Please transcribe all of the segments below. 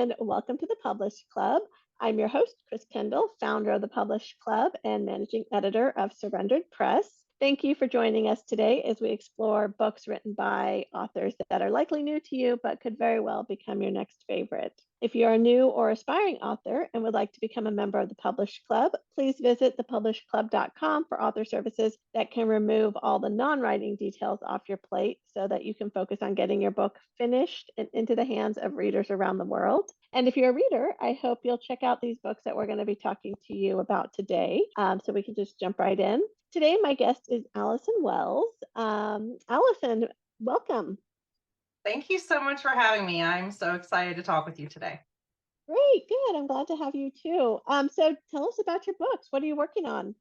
and welcome to the Publish Club. I'm your host, Chris Kendall, founder of the Publish Club and managing editor of Surrendered Press. Thank you for joining us today as we explore books written by authors that are likely new to you, but could very well become your next favorite. If you're a new or aspiring author and would like to become a member of the Publish Club, please visit thepublishclub.com for author services that can remove all the non-writing details off your plate so that you can focus on getting your book finished and into the hands of readers around the world. And if you're a reader, I hope you'll check out these books that we're going to be talking to you about today. So we can just jump right in. Today, my guest is Allison Wells. Allison, welcome. Thank you so much for having me. I'm so excited to talk with you today. Great, good. I'm glad to have you too. So tell us about your books. What are you working on?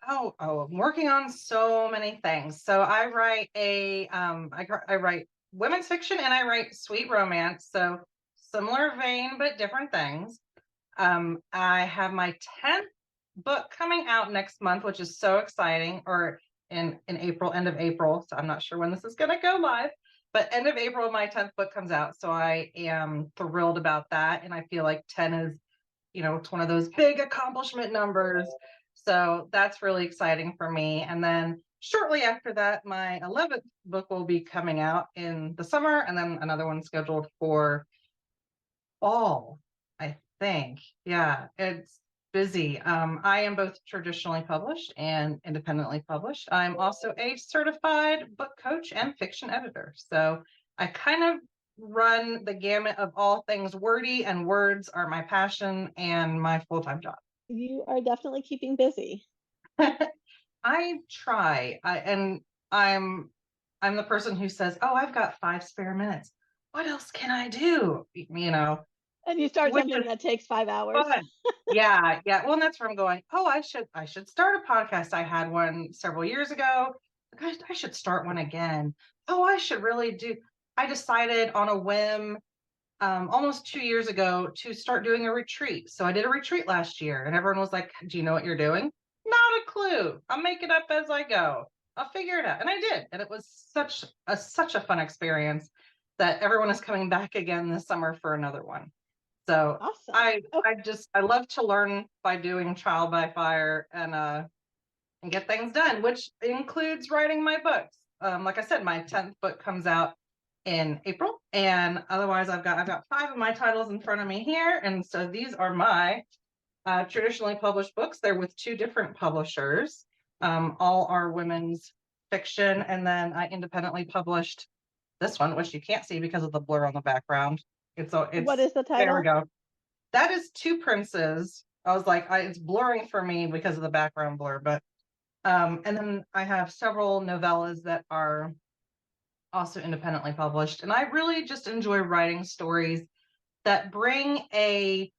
I'm working on so many things. So I write I write women's fiction and I write sweet romance. So similar vein, but different things. I have my 10th book coming out next month, which is so exciting, or in April, end of April. So I'm not sure when this is going to go live, but end of April, my 10th book comes out. So I am thrilled about that. And I feel like 10 is, it's one of those big accomplishment numbers. So that's really exciting for me. And then shortly after that, my 11th book will be coming out in the summer, and then another one scheduled for fall, I think. Yeah, it's busy. I am both traditionally published and independently published. I'm also a certified book coach and fiction editor. So I kind of run the gamut of all things wordy, and words are my passion and my full-time job. You are definitely keeping busy. I try. I'm the person who says, "Oh, I've got 5 spare minutes. What else can I do?" And you start Which something is that takes 5 hours. fun. Yeah. Well, and that's where I'm going. Oh, I should start a podcast. I had one several years ago. Gosh, I should start one again. Oh, I should really do. I decided on a whim, almost 2 years ago, to start doing a retreat. So I did a retreat last year, and everyone was like, "Do you know what you're doing?" Not a clue. I'll make it up as I go. I'll figure it out. And I did. And it was such a fun experience that everyone is coming back again this summer for another one. So Awesome. I love to learn by doing trial by fire, and get things done, which includes writing my books. Like I said, my 10th book comes out in April, and otherwise I've got 5 of my titles in front of me here, and so these are my traditionally published books. They're with 2 different publishers. All are women's fiction, and then I independently published this one, which you can't see because of the blur on the background. What is the There we title? go. That is Two Princes. I was like, it's blurring for me because of the background blur, but and then I have several novellas that are also independently published, and I really just enjoy writing stories that bring a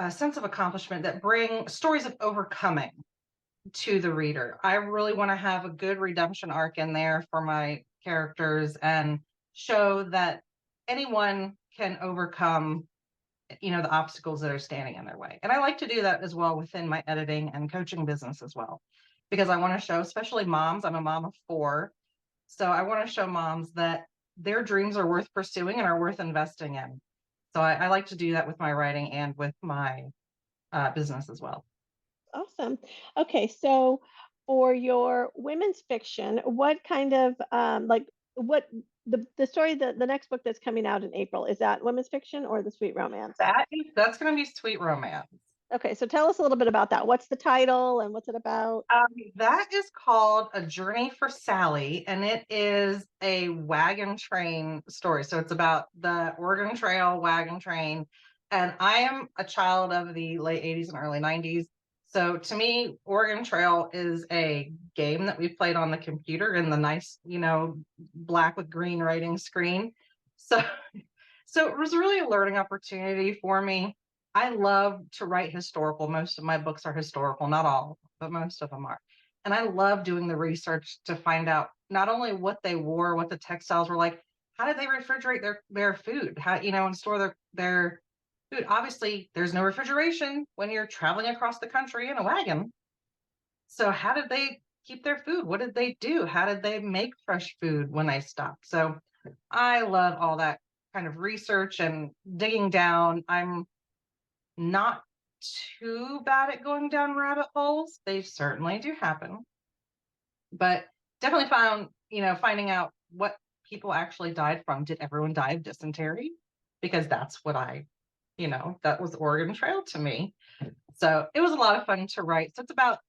sense of accomplishment, that bring stories of overcoming to the reader. I really want to have a good redemption arc in there for my characters and show that anyone can overcome, the obstacles that are standing in their way. And I like to do that as well within my editing and coaching business as well, because I want to show, especially moms, I'm a mom of 4. So I want to show moms that their dreams are worth pursuing and are worth investing in. So I like to do that with my writing and with my business as well. Awesome. Okay, so for your women's fiction, what kind of what the story, the next book that's coming out in April, is that women's fiction or the sweet romance? That's going to be sweet romance. Okay, so tell us a little bit about that. What's the title and what's it about? That is called A Journey for Sally, and it is a wagon train story. So it's about the Oregon Trail wagon train. And I am a child of the late 80s and early 90s. So to me, Oregon Trail is a game that we played on the computer in the nice, black with green writing screen. So, so it was really a learning opportunity for me. I love to write historical. Most of my books are historical, not all, but most of them are. And I love doing the research to find out not only what they wore, what the textiles were like, how did they refrigerate their food, how, and store their food. Obviously, there's no refrigeration when you're traveling across the country in a wagon. So how did they keep their food? What did they do? How did they make fresh food when they stopped? So I love all that kind of research and digging down. I'm not too bad at going down rabbit holes. They certainly do happen, but definitely found, finding out what people actually died from. Did everyone die of dysentery? Because that's what that was Oregon Trail to me. So it was a lot of fun to write. So it's about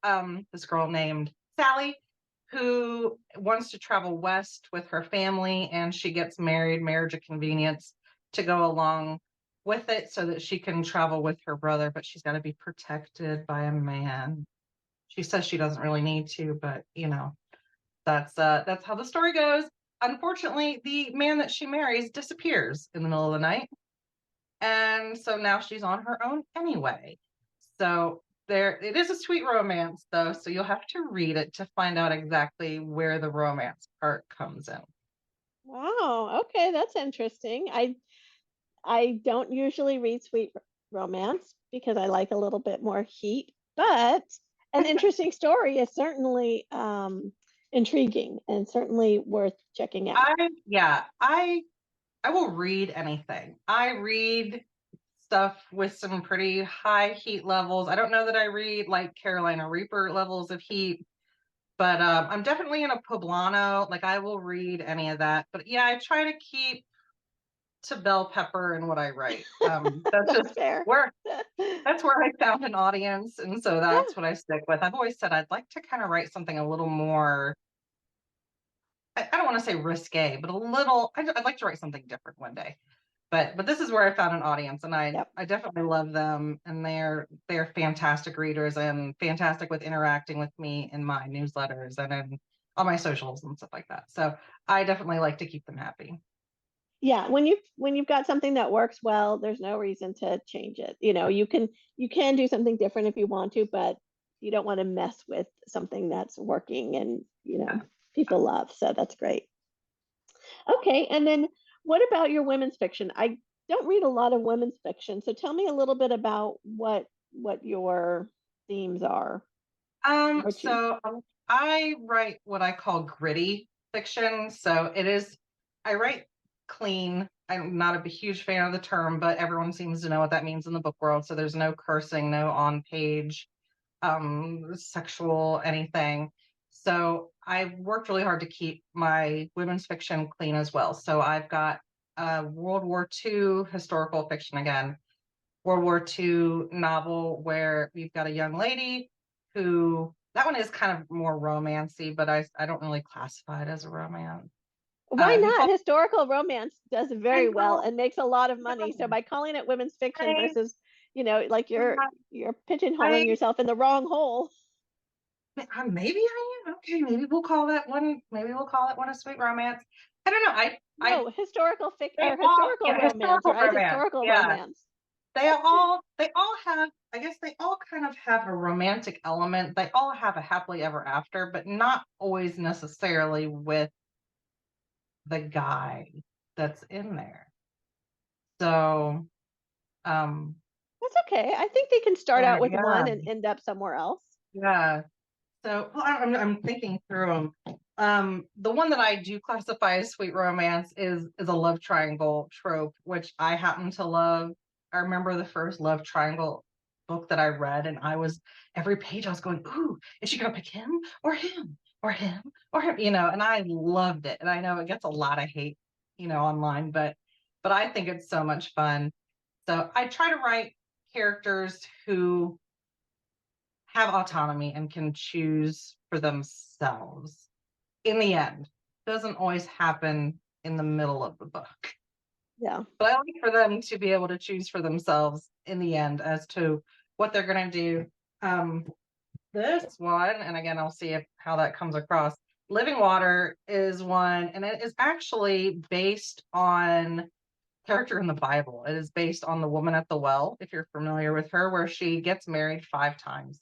this girl named Sally who wants to travel west with her family, and she gets married, marriage of convenience, to go along with it so that she can travel with her brother, but she's got to be protected by a man. She says she doesn't really need to, but that's how the story goes. Unfortunately, the man that she marries disappears in the middle of the night. And so now she's on her own anyway. So it is a sweet romance though, so you'll have to read it to find out exactly where the romance part comes in. Wow. Okay, that's interesting. I don't usually read sweet romance because I like a little bit more heat, but an interesting story is certainly intriguing and certainly worth checking out. I will read anything. I read stuff with some pretty high heat levels. I don't know that I read like Carolina Reaper levels of heat, but I'm definitely in a poblano. Like I will read any of that. But yeah, I try to keep to bell pepper in what I write. That's That's just fair. where that's where I found an audience, and so Yeah. that's what I stick with. I've always said I'd like to kind of write something a little more. I don't want to say risque, but a little. I'd like to write something different one day. But this is where I found an audience, and Yep. I definitely love them, and they're fantastic readers and fantastic with interacting with me in my newsletters and in all my socials and stuff like that. So I definitely like to keep them happy. Yeah, when you've got something that works well, there's no reason to change it. You can do something different if you want to, but you don't want to mess with something that's working and people love. So that's great. Okay, and then what about your women's fiction? I don't read a lot of women's fiction, so tell me a little bit about what your themes are. What you So I write what I call gritty fiction. So I write clean. I'm not a huge fan of the term, but everyone seems to know what that means in the book world. So there's no cursing, no on page, sexual anything. So I worked really hard to keep my women's fiction clean as well. So I've got a World War II historical fiction again, World War II novel where we've got a young lady who that one is kind of more romancy, but I don't really classify it as a romance. Why Who not? falls Historical romance does I very well know, and makes a lot of money. So by calling it women's fiction I, versus, like you're pigeonholing I, yourself in the wrong hole. maybe I am. Okay, maybe we'll call that one. Maybe we'll call it one a sweet romance. I don't know. I No, historical fic they or all historical yeah romance, historical right? romance. Historical Yeah, romance. they all have, I guess they all kind of have a romantic element. They all have a happily ever after, but not always necessarily with the guy that's in there. So, um, That's okay. I think they can start out with yeah, one and end up somewhere else. yeah. So well, I'm thinking through them. The one that I do classify as sweet romance is a love triangle trope, which I happen to love. I remember the first love triangle book that I read, and every page I was going, "Ooh, is she gonna pick him or him or him or him?" And I loved it. And I know it gets a lot of hate, online, but I think it's so much fun. So I try to write characters who have autonomy and can choose for themselves. In the end, doesn't always happen in the middle of the book. Yeah. But I like for them to be able to choose for themselves in the end as to what they're going to do. Um, this one, and again, I'll see how that comes across. Living Water is one, and it is actually based on character in the Bible. It is based on the woman at the well, if you're familiar with her, where she gets married 5 times.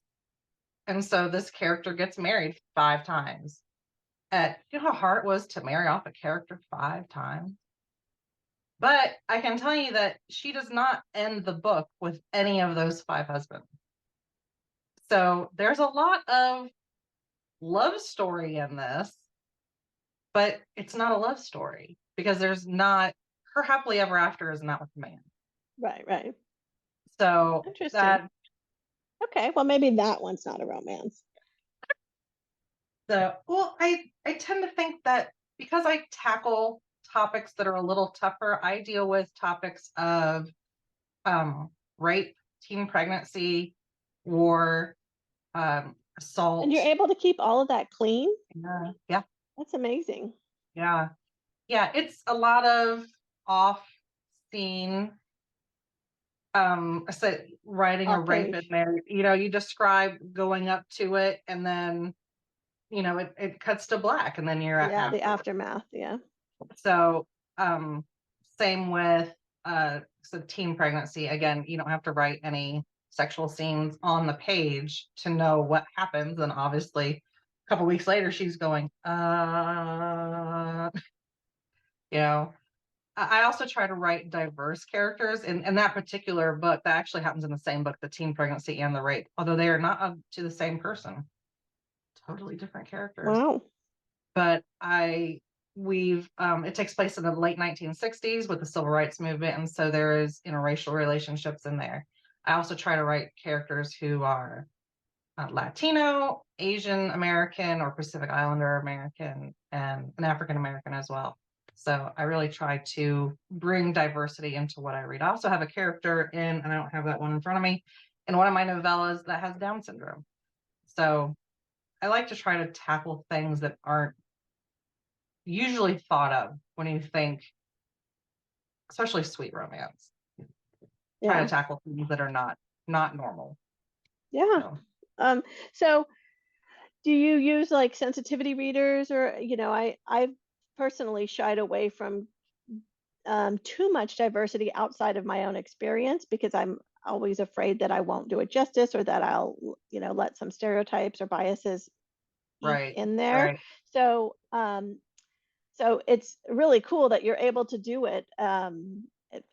And so this character gets married 5 times. You know how hard it was to marry off a character 5 times? But I can tell you that she does not end the book with any of those 5 husbands. So there's a lot of love story in this, but it's not a love story because there's not her happily ever after is not with the man. Right, right. So Interesting. that Okay, well, maybe that one's not a romance. well, I tend to think that because I tackle topics that are a little tougher, I deal with topics of um, rape, teen pregnancy, war, And assault. you're able to keep all of that clean? Yeah, yeah, That's amazing. yeah, yeah. It's a lot of off scene. I said writing a Off rape in page. there. You describe going up to it, and then it cuts to black, and then you're at Yeah, the afterwards. aftermath, yeah. So, um, same with so teen pregnancy. Again, you don't have to write any sexual scenes on the page to know what happens. And obviously, a couple weeks later, she's going, you know. I also try to write diverse characters in that particular book. That actually happens in the same book, the teen pregnancy and the rape, although they are not to the same person, totally different characters. Wow. But it takes place in the late 1960s with the civil rights movement, and so there is interracial relationships in there. I also try to write characters who are Latino, Asian American, or Pacific Islander American, and an African American as well. So I really try to bring diversity into what I read. I also have a character and I don't have that one in front of me, in one of my novellas that has Down syndrome. So I like to try to tackle things that aren't usually thought of when you think, especially sweet romance. Try to Yeah. tackle things that are not normal. Yeah. So Um, so do you use like sensitivity readers or, I've personally shied away from too much diversity outside of my own experience because I'm always afraid that I won't do it justice or that I'll, let some stereotypes or biases eke right, in there. right. So, so it's really cool that you're able to do it.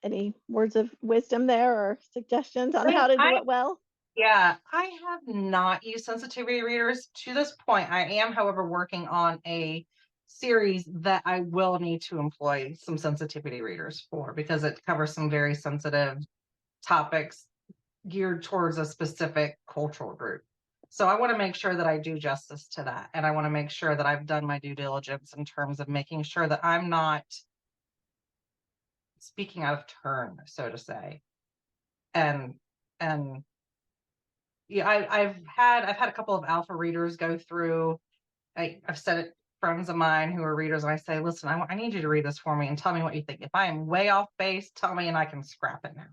Any words of wisdom there or suggestions on how to I do it well? Yeah, I have not used sensitivity readers to this point. I am, however, working on a series that I will need to employ some sensitivity readers for because it covers some very sensitive topics geared towards a specific cultural group. So I want to make sure that I do justice to that. And I want to make sure that I've done my due diligence in terms of making sure that I'm not speaking out of turn, so to say. And and yeah, I've had a couple of alpha readers go through. I've said it friends of mine who are readers, and I say, listen, I need you to read this for me and tell me what you think. If I am way off base, tell me and I can scrap it now.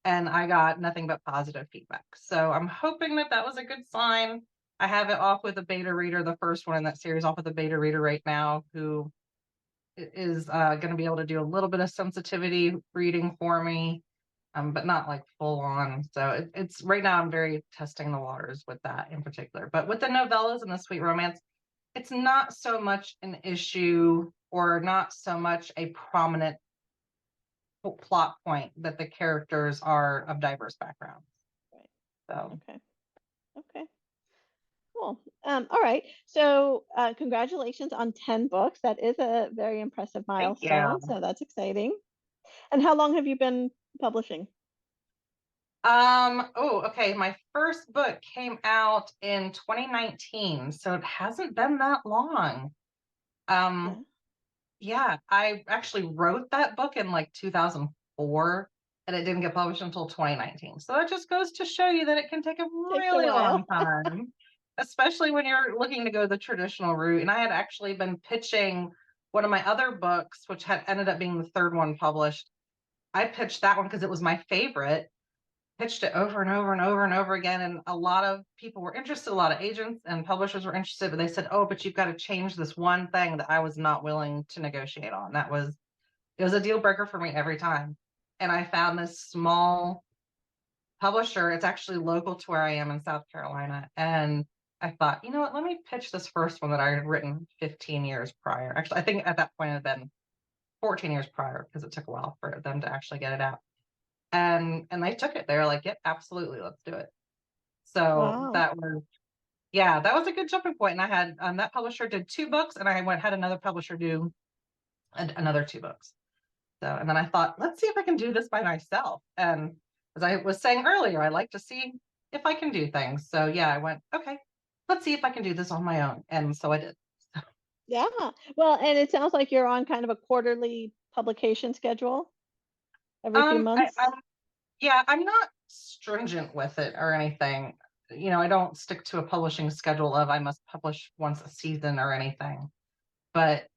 And I got nothing but positive feedback. So I'm hoping that that was a good sign. I have it off with a beta reader, the first one in that series, off with a beta reader right now, who is going to be able to do a little bit of sensitivity reading for me, but not like full on. So it's right now I'm very testing the waters with that in particular. But with the novellas and the sweet romance, it's not so much an issue or not so much a prominent plot point that the characters are of diverse backgrounds. Right. So Okay. Okay. Cool. All right. So, congratulations on 10 books. That is a very impressive thank you. milestone. So that's exciting. And how long have you been publishing? Oh, okay. My first book came out in 2019, so it hasn't been that long. Um, Yeah. yeah, I actually wrote that book in like 2004 and it didn't get published until 2019. So that just goes to show you that it can take a Takes a really long while. time, especially when you're looking to go the traditional route. And I had actually been pitching one of my other books, which had ended up being the third one published. I pitched that one because it was my favorite, pitched it over and over and over and over again. And a lot of people were interested, a lot of agents and publishers were interested, but they said, oh, but you've got to change this one thing that I was not willing to negotiate on. It was a deal breaker for me every time. And I found this small publisher. It's actually local to where I am in South Carolina. And I thought, you know what, let me pitch this first one that I had written 15 years prior. Actually, I think at that point it had been 14 years prior because it took a while for them to actually get it out. And they took it. They were like, yep, absolutely, let's do it. So Wow. that was a good jumping point. And I had that publisher did two books, and I had another publisher do another two books. So, and then I thought, let's see if I can do this by myself. And as I was saying earlier, I like to see if I can do things. So yeah, I went, okay, let's see if I can do this on my own. And so I did. Yeah. Well, and it sounds like you're on kind of a quarterly publication schedule every few I'm months. yeah, I'm not stringent with it or anything. I don't stick to a publishing schedule of I must publish once a season or anything. But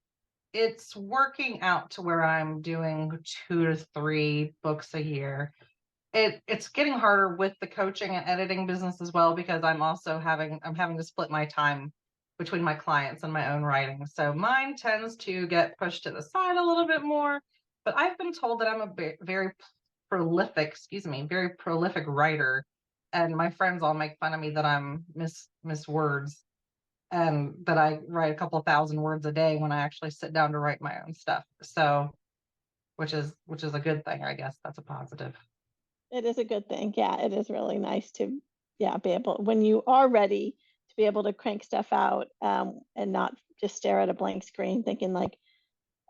it's working out to where I'm doing 2 to 3 books a year. It's getting harder with the coaching and editing business as well because I'm having to split my time between my clients and my own writing. So mine tends to get pushed to the side a little bit more, but I've been told that I'm a very prolific, very prolific writer. And my friends all make fun of me that I'm miss words and that I write a couple of thousand words a day when I actually sit down to write my own stuff. So which is a good thing, I guess. That's a positive. It is a good thing. Yeah, it is really nice to, yeah, be able when you are ready to be able to crank stuff out, and not just stare at a blank screen thinking like,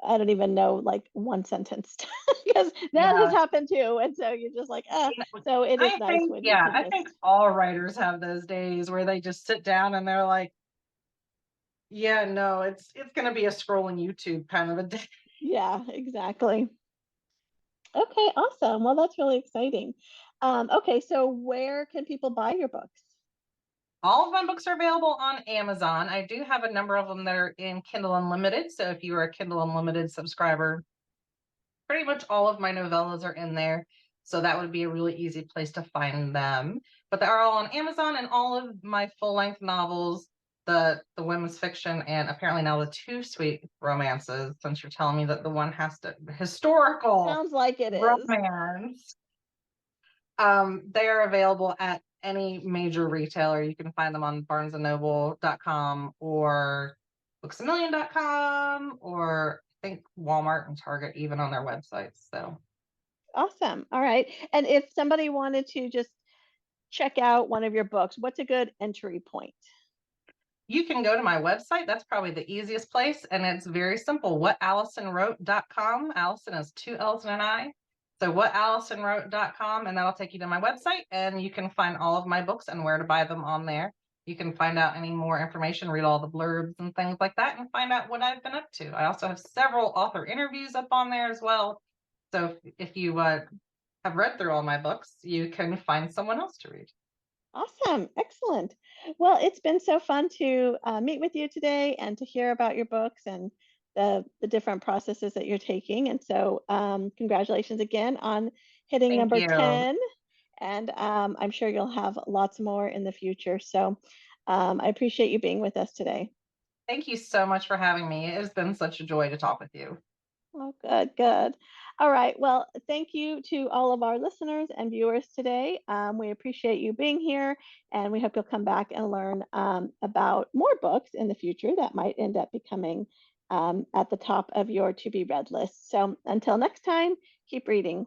I don't even know like one sentence because that has Yeah. happened too. And so you're just like, You know, so it is nice when you can I think just, all writers have those days where they just sit down and they're like, yeah, no, it's gonna be a scrolling YouTube kind of a day. yeah, exactly. Okay, awesome. Well, that's really exciting. Okay, so where can people buy your books? All of my books are available on Amazon. I do have a number of them that are in Kindle Unlimited. So if you are a Kindle Unlimited subscriber, pretty much all of my novellas are in there. So that would be a really easy place to find them. But they are all on Amazon, and all of my full-length novels, the women's fiction, and apparently now the two sweet romances, since you're telling me that the one has to historical Sounds like it is. romance. They are available at any major retailer. You can find them on barnesandnoble.com or booksamillion.com, or I think Walmart and Target even on their websites. So Awesome. All right. And if somebody wanted to just check out one of your books, what's a good entry point? you can go to my website. That's probably the easiest place. And it's very simple. WhatAllisonWrote.com. Allison is 2 L's and an I. So WhatAllisonWrote.com, and that'll take you to my website, and you can find all of my books and where to buy them on there. You can find out any more information, read all the blurbs and things like that, and find out what I've been up to. I also have several author interviews up on there as well. So if you have read through all my books, you can find someone else to read. Awesome. Excellent. Well, it's been so fun to meet with you today and to hear about your books and the different processes that you're taking. And so, congratulations again on hitting Thank number you. 10. And I'm sure you'll have lots more in the future. So, I appreciate you being with us today. Thank you so much for having me. It has been such a joy to talk with you. Oh, good, good. All right. Well, thank you to all of our listeners and viewers today. We appreciate you being here, and we hope you'll come back and learn about more books in the future that might end up becoming at the top of your to be read list. So until next time, keep reading.